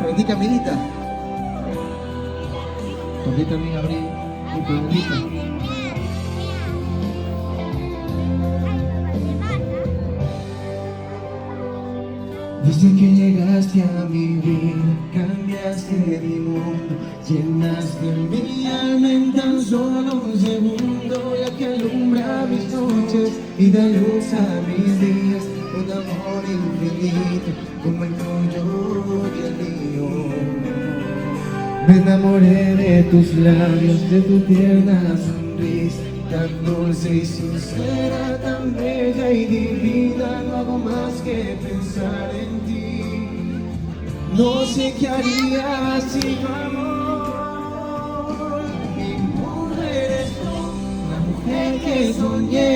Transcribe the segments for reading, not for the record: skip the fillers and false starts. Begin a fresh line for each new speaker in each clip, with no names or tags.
Aprendí Camilita. Aprendí también a abrir mi programita. Desde que llegaste a mi vida, cambiaste mi mundo, llenaste mi alma en tan solo un segundo, la que alumbra mis noches y da luz a mis días, un amor infinito como el tuyo y el mío. Me enamoré de tus labios, de tu tierna sonrisa, tan dulce y sincera, tan bella y divina. No hago más que pensar en ti. No sé qué haría sin tu amor. Mi mundo eres tú, la mujer que soñé.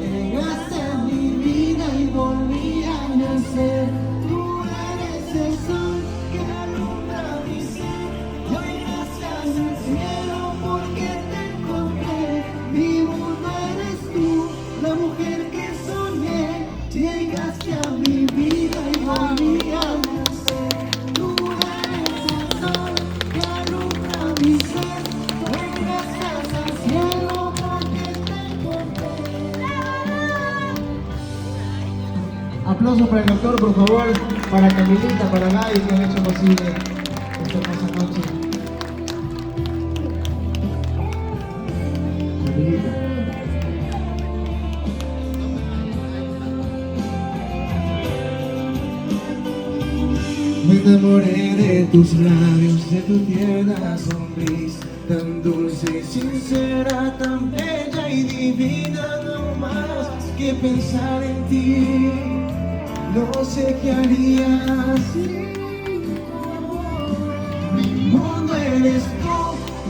Llegaste a mi vida y volví a nacer. Tú eres el sol que alumbra mi ser. Doy gracias al cielo porque te encontré. Mi mundo eres tú, la mujer que soñé. Llegaste a mi vida y volví a nacer. Tú eres el sol que alumbra mi ser. Doy gracias al cielo porque te encontré. Aplausos para el doctor, por favor, para Camilita, para Gaby, que han hecho posible esta hermosa noche. Camilita. Me enamoré de tus labios, de tu tierna sonrisa, tan dulce y sincera, tan bella y divina. No más que pensar en ti. No sé qué haría sin tu amor. Mi mundo eres tú,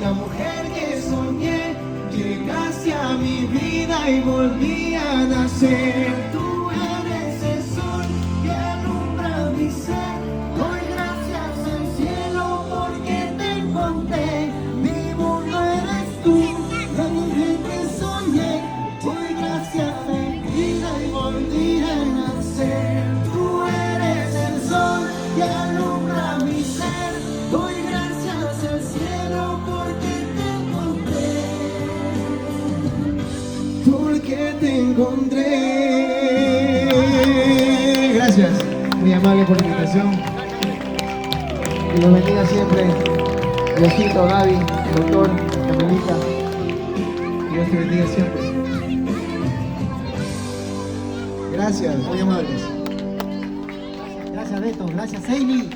la mujer que soñé. Llegaste a mi vida y volví a nacer. Tú eres el sol que alumbra mi ser. Doy gracias al cielo porque te encontré. Mi mundo eres tú, la mujer que soñé. Doy gracias a mi vida y volví a nacer. Tú eres el sol que alumbra mi ser. Doy gracias al cielo porque te encontré. Gracias, muy amable por la invitación. Que los bendiga siempre. Diosito, Gaby, doctor, Camilita. Que Dios te bendiga siempre. Gracias, muy amables.
Gracias Beto, gracias Amy.